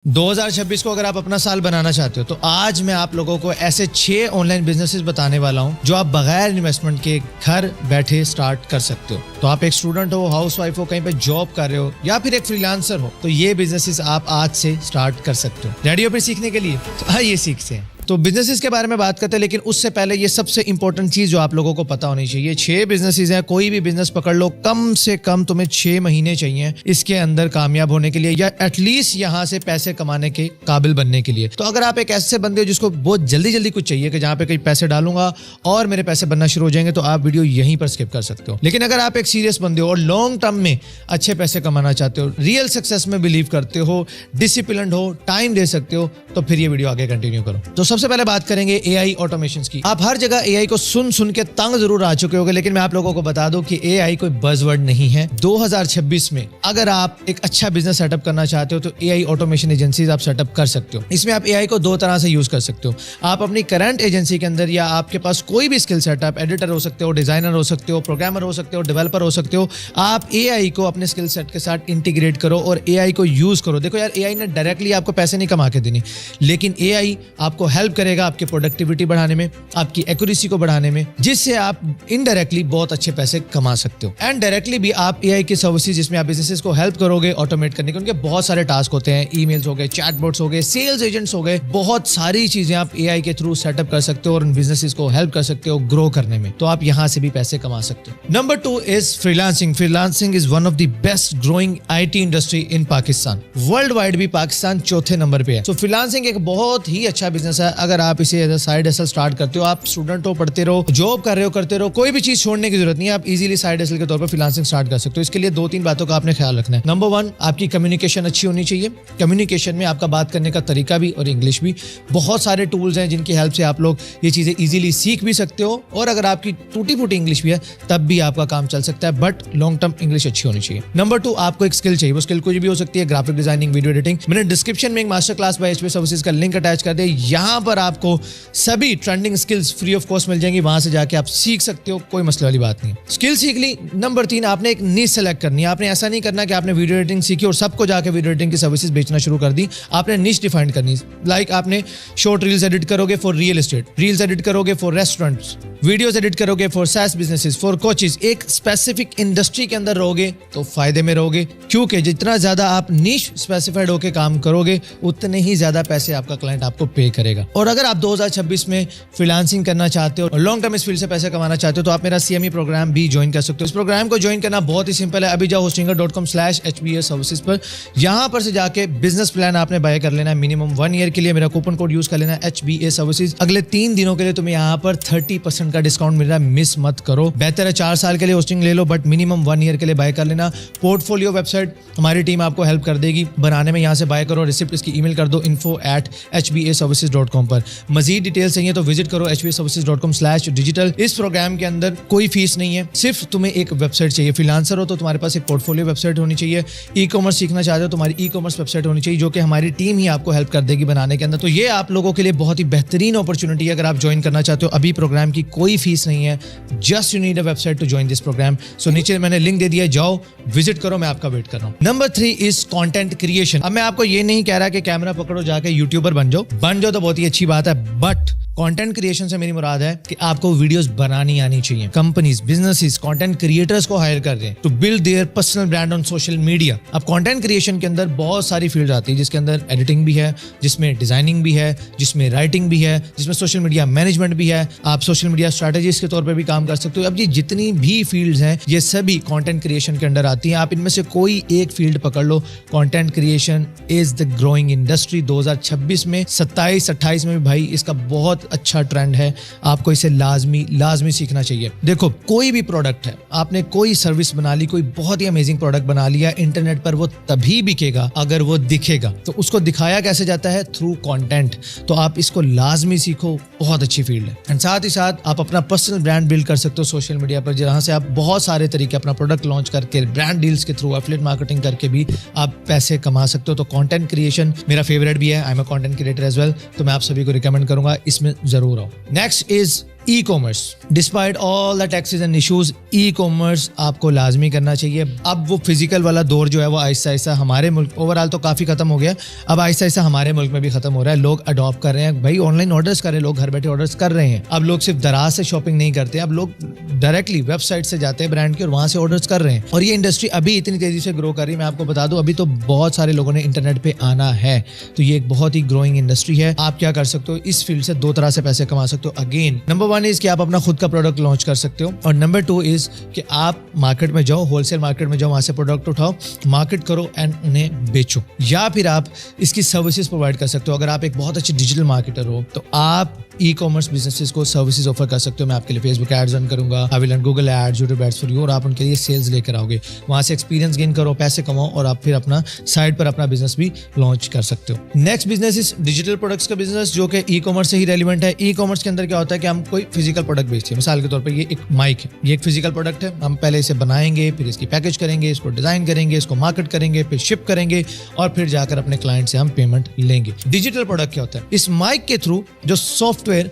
2026 को अगर आप अपना साल बनाना चाहते हो तो आज मैं आप लोगों को ऐसे 6 ऑनलाइन बिजनेसेस बताने वाला हूं जो आप बगैर इन्वेस्टमेंट के घर बैठे स्टार्ट कर सकते हो। तो आप एक स्टूडेंट हो, हाउसवाइफ हो, कहीं पे जॉब कर रहे हो या फिर एक फ्रीलांसर हो तो ये बिजनेसेस आप आज से स्टार्ट कर सकते हो। रेडी हो फिर सीखने के लिए? तो आइए सीखते हैं। तो बिजनेसेस के बारे में बात करते हैं, लेकिन उससे पहले ये सबसे इंपॉर्टेंट चीज जो आप लोगों को पता होनी चाहिए, 6 बिजनेसेस हैं। कोई भी बिजनेस पकड़ लो, कम से कम तुम्हें 6 महीने चाहिए इसके अंदर कामयाब होने के लिए या एटलीस्ट यहाँ से पैसे कमाने के काबिल बनने के लिए। तो अगर आप एक ऐसे बंदे हो जिसको बहुत जल्दी जल्दी कुछ चाहिए कि जहाँ पे कहीं पैसे डालूंगा और मेरे पैसे बनना शुरू हो जाएंगे, तो आप वीडियो यहीं पर स्किप कर सकते हो। लेकिन अगर आप एक सीरियस बंदे हो और लॉन्ग टर्म में अच्छे पैसे कमाना चाहते हो, रियल सक्सेस में बिलीव करते हो, डिसिप्लिन्ड हो, टाइम दे सकते हो, तो फिर ये वीडियो आगे कंटिन्यू करो। तो सबसे पहले बात करेंगे एआई ऑटोमेशंस की। आप हर जगह एआई को सुन सुन के तंग जरूर आ चुके होंगे, लेकिन मैं आप लोगों को बता दूं कि एआई कोई बज़वर्ड नहीं है। 2026 में अगर आप एक अच्छा बिजनेस सेटअप करना चाहते हो तो एआई ऑटोमेशन एजेंसीज आप सेटअप कर सकते हो। इसमें आप एआई को 2 तरह से यूज कर सकते हो। आप अपनी करंट एजेंसी के अंदर या आपके पास कोई भी स्किल सेटअप, एडिटर हो सकते हो, डिजाइनर हो सकते हो, प्रोग्रामर हो सकते हो, डेवलपर हो सकते हो, आप एआई को अपने स्किल सेट के साथ इंटीग्रेट करो और एआई को यूज करो। देखो यार, एआई ने डायरेक्टली आपको पैसे नहीं कमा के देने, लेकिन एआई आपको हेल्प करेगा आपकी प्रोडक्टिविटी बढ़ाने में, आपकी एक्यूरेसी को बढ़ाने में, जिससे आप इनडायरेक्टली बहुत अच्छे पैसे कमा सकते हो। एंड डायरेक्टली भी आप एआई की सर्विसेज जिसमें आप बिजनेसेस को हेल्प करोगे ऑटोमेट करने के, उनके बहुत सारे टास्क होते हैं। ईमेल्स हो गए, चैटबॉट्स हो गए, सेल्स एजेंट्स हो गए, बहुत सारी चीजें आप एआई के थ्रू सेटअप कर सकते हो और उन बिजनेसेस को हेल्प कर सकते हो ग्रो करने में। तो आप यहां से भी पैसे कमा सकते हो। Number 2 is freelancing. Freelancing is one of the best growing IT industry in Pakistan. World wide भी पाकिस्तान चौथे नंबर पे है। तो फ्रीलांसिंग एक बहुत ही अच्छा बिजनेस है। अगर आप इसे as a side hustle start करते हो, आप स्टूडेंट हो, पढ़ते रहो, जॉब कर रहे हो, करते रहो, कोई भी चीज छोड़ने की जरूरत नहीं है। आप इजीली साइड हसल के तौर पर फ्रीलांसिंग स्टार्ट कर सकते हो। इसके लिए 2-3 बातों का आपने ख्याल रखना है। नंबर 1, आपकी कम्युनिकेशन अच्छी होनी चाहिए। कम्युनिकेशन में आपका बात करने का तरीका भी और इंग्लिश भी। बहुत सारे टूल्स हैं जिनकी हेल्प से आप लोग ये चीजें इजीली सीख भी सकते हो, और अगर आपकी टूटी फूटी इंग्लिश भी है तब भी आपका काम चल सकता है, बट लॉन्ग टर्म इंग्लिश अच्छी होनी चाहिए। नंबर 2, आपको एक स्किल चाहिए। वो स्किल कोई भी हो सकती है, ग्राफिक डिजाइनिंग, वीडियो एडिटिंग। मैंने डिस्क्रिप्शन में एक master class by HPA services का लिंक अटैच कर दिया। यहाँ पर आपको सभी trending skills free of cost मिल जाएंगी। वहां से जाके आप सीख सकते हो, कोई मसले वाली बात नहीं। स्किल सीख ली। नंबर 3, आपने एक नीश सेलेक्ट करनी है। आपने ऐसा नहीं करना कि आपने वीडियो एडिटिंग सीखी और सबको जाके वीडियो एडिटिंग की सर्विसेज बेचना शुरू कर दी। आपने नीश डिफाइन करनी। लाइक आपने शॉर्ट रील्स एडिट करोगे for real estate, reels edit करोगे फॉर रेस्टोरेंट्स, वीडियोस एडिट करोगे for SaaS businesses, for coaches. एक स्पेसिफिक इंडस्ट्री के अंदर रहोगे तो फायदे में रहोगे, क्योंकि जितना ज्यादा आप नीश स्पेसिफाइड होकर काम करोगे उतने ही ज्यादा पैसे आपका क्लाइंट आपको पे करेगा। और अगर आप 2026 में फ्रीलांसिंग करना चाहते हो और लॉन्ग टर्म इस फील्ड से पैसे कमाना चाहते हो तो आप मेरा CME प्रोग्राम भी ज्वाइन कर सकते हो। इस प्रोग्राम को ज्वाइन करना बहुत ही सिंपल है। अभी जाओ hostingr.com/HBA सर्विसेज पर, यहां पर से जाके बिजनेस प्लान आपने बाय कर लेना है। मिनिमम 1 ईयर के लिए मेरा कूपन कोड यूज कर लेना है HBA सर्विसेज। अगले 3 दिनों के लिए तुम्हें यहाँ पर 30% का डिस्काउंट मिल रहा है, मिस मत करो। बेहतर है 4 साल के लिए होस्टिंग ले लो, बट मिनिमम 1 ईयर के लिए बाय कर लेना। पोर्टफोलियो वेबसाइट हमारी टीम आपको हेल्प कर देगी बनाने में। यहाँ से बाय करो, रिसिप्ट इसकी ईमेल कर दो info@hbaservices.com पर। मजीद डिटेल्स चाहिए तो विजिट करो hbaservices.com/digital। इस प्रोग्राम के अंदर कोई फीस नहीं है, सिर्फ तुम्हें एक वेबसाइट चाहिए। फ्रीलांसर हो तो तुम्हारे पास एक पोर्टफोलियो वेबसाइट होनी चाहिए। ई-कॉमर्स सीखना चाहते हो तो तुम्हारी ई-कॉमर्स वेबसाइट होनी चाहिए, जो कि हमारी टीम ही आपको हेल्प कर देगी बनाने के अंदर। तो ये आप लोगों के लिए बहुत ही बेहतरीन अपॉर्चुनिटी है अगर आप ज्वाइन करना चाहते हो। अभी प्रोग्राम की कोई फीस नहीं है, just you need a website to join this program. So नीचे मैंने लिंक दे दिया है, जाओ विजिट करो, मैं आपका वेट कर रहा हूँ। Number 3 is content creation. अब मैं आपको ये नहीं कह रहा कि कैमरा पकड़ो जाके यूट्यूबर बन जाओ तो बहुत ही अच्छी बात है, बट कंटेंट क्रिएशन से मेरी मुराद है कि आपको वीडियोस बनानी आनी चाहिए। कंपनीज, बिजनेसेस कंटेंट क्रिएटर्स को हायर कर रहे हैं to build their personal brand on social media. अब कंटेंट क्रिएशन के अंदर बहुत सारी फील्ड आती है, जिसके अंदर एडिटिंग भी है, जिसमें डिजाइनिंग भी है, जिसमें राइटिंग भी है, जिसमें सोशल मीडिया मैनेजमेंट भी है। आप सोशल मीडिया स्ट्रेटेजिस्ट के तौर पर भी काम कर सकते हो। अब ये जितनी भी फील्ड्स हैं ये सभी कंटेंट क्रिएशन के अंडर आती हैं। आप इनमें से कोई एक फील्ड पकड़ लो। Content creation is the growing industry. 2026 में 27-28 में भी भाई इसका बहुत अच्छा ट्रेंड है। आपको इसे लाजमी सीखना चाहिए। देखो, कोई भी प्रोडक्ट है, आपने कोई सर्विस बना ली, कोई बहुत ही अमेजिंग प्रोडक्ट बना लिया, इंटरनेट पर वो तभी बिकेगा अगर वो दिखेगा। तो उसको दिखाया कैसे जाता है? Through content. तो आप इसको लाजमी सीखो, बहुत अच्छी फील्ड है। एंड साथ ही साथ आप अपना पर्सनल ब्रांड बिल्ड कर सकते हो सोशल मीडिया पर, जहां से आप बहुत सारे तरीके अपना प्रोडक्ट लॉन्च करके, ब्रांड डील्स के थ्रू, एफिलिएट मार्केटिंग करके भी आप पैसे कमा सकते हो। तो कंटेंट क्रिएशन मेरा फेवरेट भी है। I am a content creator as well, तो मैं आप सभी को रिकमेंड करूंगा इसमें जरूर आओ। Next is e commerce, despite all the taxes and issues, e commerce आपको लाजमी करना चाहिए। अब वो फिजिकल वाला दौर जो है वो आहिस्ता आहिस्ता हमारे मुल्क, ओवरऑल तो काफ़ी खत्म हो गया, अब आहिस्ता आहिस्ता हमारे मुल्क में भी खत्म हो रहा है। लोग अडॉप्ट कर रहे हैं, भाई ऑनलाइन ऑर्डर्स कर रहे हैं, लोग घर बैठे ऑर्डर्स कर रहे हैं। अब लोग सिर्फ दराज से शॉपिंग नहीं करते, अब लोग डायरेक्टली वेबसाइट से जाते हैं ब्रांड की और वहाँ से ऑर्डर्स कर रहे हैं। और ये इंडस्ट्री अभी इतनी तेज़ी से ग्रो कर रही है, मैं आपको बता दूँ अभी तो बहुत सारे लोगों ने इंटरनेट पे आना है, तो ये एक बहुत ही ग्रोइंग इंडस्ट्री है। आप क्या कर सकते हो, इस फील्ड से दो तरह से पैसे कमा सकते हो। अगेन नंबर 1 इज कि आप अपना खुद का प्रोडक्ट लॉन्च कर सकते हो, और नंबर 2 इज कि आप मार्केट में जाओ, होलसेल मार्केट में जाओ, वहां से प्रोडक्ट उठाओ, मार्केट करो एंड उन्हें बेचो। या फिर आप इसकी सर्विसेज प्रोवाइड कर सकते हो। अगर आप एक बहुत अच्छे डिजिटल मार्केटर हो तो आप ई कॉमर्स बिजनेसेस को सर्विसेज ऑफर कर सकते हो। मैं आपके लिए फेसबुक एड्स रन करूंगा, I will run Google ads, YouTube ads for you, और आप उनके लिए सेल्स लेकर आओगे, वहां से एक्सपीरियंस गेन करो, पैसे कमाओ, और आप फिर अपना साइड पर अपना बिजनेस भी लॉन्च कर सकते हो। Next business is digital products का बिजनेस, जो कि ई कॉमर्स से ही रेलिवेंट है। ई कॉमर्स के अंदर क्या होता है कि हम कोई फिजिकल प्रोडक्ट बेचते हैं। मिसाल के तौर पर ये एक माइक है, ये एक फिजिकल प्रोडक्ट है। हम पहले इसे बनाएंगे, फिर इसकी पैकेज करेंगे, इसको डिजाइन करेंगे, इसको मार्केट करेंगे, फिर शिप करेंगे, और फिर जाकर अपने क्लाइंट से हम पेमेंट लेंगे। डिजिटल प्रोडक्ट क्या होता है, इस माइक के थ्रू जो सॉफ्टवेयर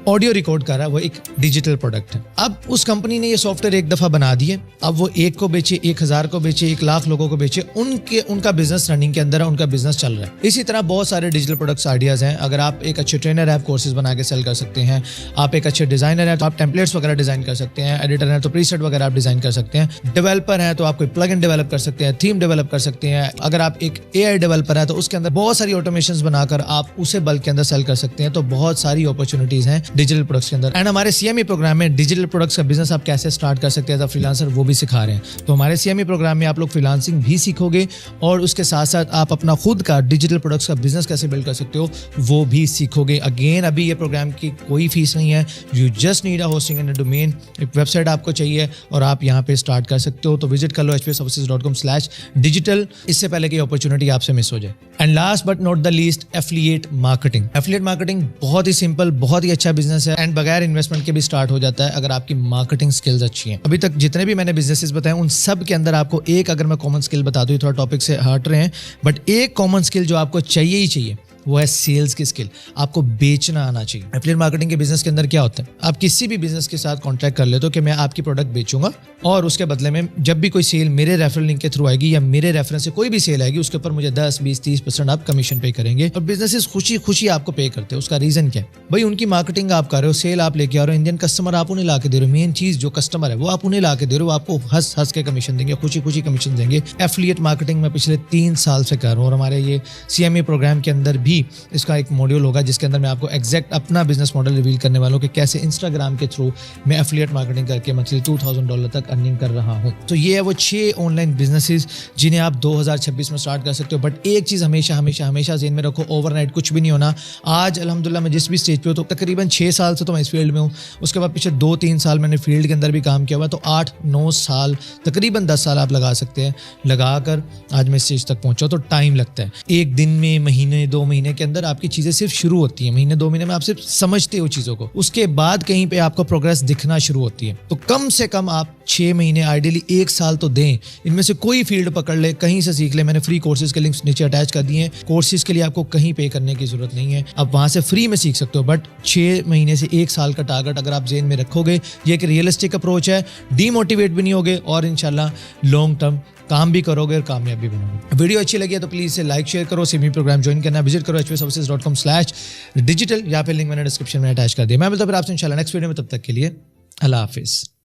ऑडियो रिकॉर्ड कर रहा है वो एक डिजिटल प्रोडक्ट है। अब उस कंपनी ने ये सॉफ्टवेयर एक दफा बना दिए, अब वो 1 को बेचे, 1000 को बेचे, 1,00,000 लोगों को बेचे, उनका बिजनेस रनिंग के अंदर है, उनका बिजनेस चल रहा है। इसी तरह बहुत सारे डिजिटल प्रोडक्ट्स आइडियाज हैं। अगर आप एक अच्छे ट्रेनर है, कोर्सेज बना के सेल कर सकते हैं। आप एक अच्छे डिजाइनर है तो आप टेम्पलेट्स वगैरह डिजाइन कर सकते हैं। एडिटर है तो प्रीसेट वगैरह आप डिजाइन कर सकते हैं। डेवलपर है तो आप कोई प्लगइन डेवलप कर सकते हैं, थीम डेवलप कर सकते हैं। अगर आप एक AI डेवलपर है तो उसके अंदर बहुत सारी ऑटोमेशंस बनाकर आप उसे बल्क के अंदर सेल कर सकते हैं। तो बहुत सारी अपॉर्चुनिटीज हैं डिजिटल प्रोडक्ट्स एंड हमारे CME प्रोग्राम में डिजिटल प्रोडक्ट्स का बिजनेस आप कैसे स्टार्ट कर सकते हैं एज अ फ्रीलांसर, वो भी सिखा रहे हैं। तो हमारे CME प्रोग्राम में आप लोग फ्रीलांसिंग भी सीखोगे, और उसके साथ साथ आप अपना खुद का डिजिटल प्रोडक्ट्स का बिजनेस कैसे बिल्ड कर सकते हो वो भी सीखोगे। अगेन अभी ये प्रोग्राम की कोई फीस नहीं है, you just need a hosting and a domain, एक वेबसाइट आपको चाहिए और आप यहाँ पे स्टार्ट कर सकते हो। तो विजिट कर लो hpservices.com/digital, इससे पहले कि अपॉर्चुनिटी आपसे मिस हो जाए। And last but not the least, affiliate marketing. Affiliate marketing बहुत ही सिंपल, बहुत ही अच्छा बिजनेस है, एंड बगैर इन्वेस्टमेंट के भी स्टार्ट हो जाता है अगर आपकी मार्केटिंग स्किल्स अच्छी हैं। अभी तक जितने भी मैंने बिजनेसेस बताए उन सब के अंदर आपको एक, अगर मैं कॉमन स्किल बता दूं, थोड़ा टॉपिक से हट रहे हैं, बट एक कॉमन स्किल जो आपको चाहिए ही चाहिए वो है सेल्स की स्किल। आपको बेचना आना चाहिए। एफिलिएट मार्केटिंग के बिजनेस के अंदर क्या होता है, आप किसी भी बिजनेस के साथ कॉन्ट्रैक्ट कर लेते हो कि मैं आपकी प्रोडक्ट बेचूंगा, और उसके बदले में जब भी कोई सेल मेरे रेफरल लिंक के थ्रू आएगी या मेरे रेफरेंस से कोई भी सेल आएगी, उसके ऊपर मुझे 10, 20, 30% आप कमीशन पे करेंगे। और बिजनेसेस खुशी खुशी आपको पे करते हैं। उसका रीजन क्या है, भाई उनकी मार्केटिंग आप कर रहे हो, सेल आप लेके आ रहे हो, इंडियन कस्टमर आप उन्हें ला के दे रहे हो। मेन चीज जो कस्टमर है वो आप उन्हें ला के दे रहे हो, आपको हंस हंस के कमीशन देंगे, खुशी खुशी कमीशन देंगे। एफिलिएट मार्केटिंग में पिछले 3 साल से कर रहा हूँ, और हमारे ये CME प्रोग्राम के अंदर भी इसका एक मॉड्यूल होगा जिसके अंदर मैं आपको एग्जैक्ट अपना बिजनेस मॉडल रिवील करने वाला हूं कि कैसे इंस्टाग्राम के थ्रू मैं एफिलिएट मार्केटिंग करके मंथली $2,000 तक अर्निंग कर रहा हूं। तो ये है वो 6 ऑनलाइन बिजनेसेस जिन्हें आप 2026 में स्टार्ट कर सकते हो। बट एक चीज हमेशा हमेशा हमेशा ज़हन में रखो, ओवरनाइट कुछ भी नहीं होना। आज अल्हम्दुलिल्लाह मैं जिस भी स्टेज पे हूं, तो तकरीबन 6 साल से तो मैं इस फील्ड में हूं, उसके बाद पीछे 2-3 साल मैंने फील्ड के अंदर भी काम किया हुआ, तो 8-9 साल, तकरीबन 10 साल आप लगा सकते हैं। लगाकर आज मैं इस स्टेज तक पहुंचा, तो टाइम लगता है। एक दिन में, महीने 2 महीने के अंदर आपकी चीजें सिर्फ शुरू होती है, महीने 2 महीने में आप सिर्फ समझते हो चीजों को, उसके बाद कहीं पे आपको प्रोग्रेस दिखना शुरू होती है। तो कम से कम आप 6 महीने, आइडियली 1 साल तो दें। इनमें से कोई फील्ड पकड़ ले, कहीं से सीख ले। मैंने फ्री कोर्सेज के लिंक्स नीचे अटैच कर दिए हैं। कोर्सेज के लिए आपको कहीं पे करने की जरूरत नहीं है, आप वहां से फ्री में सीख सकते हो। बट 6 महीने से 1 साल का टारगेट अगर आप जेन में रखोगे, ये एक रियलिस्टिक अप्रोच है, डीमोटिवेट भी नहीं होगे, और इंशाल्लाह लॉन्ग टर्म काम भी करोगे और कामयाब भी बनोगे। वीडियो अच्छी लगी है तो प्लीज इसे लाइक शेयर करो। CME प्रोग्राम ज्वाइन करना, विजिट करो hpservices.com/digital, या फिर लिंक मैंने डिस्क्रिप्शन में अटैच कर दिया। मैं मिलता हूं फिर आपसे इंशाल्लाह नेक्स्ट वीडियो में, तब तक के लिए अल्लाह हाफिज।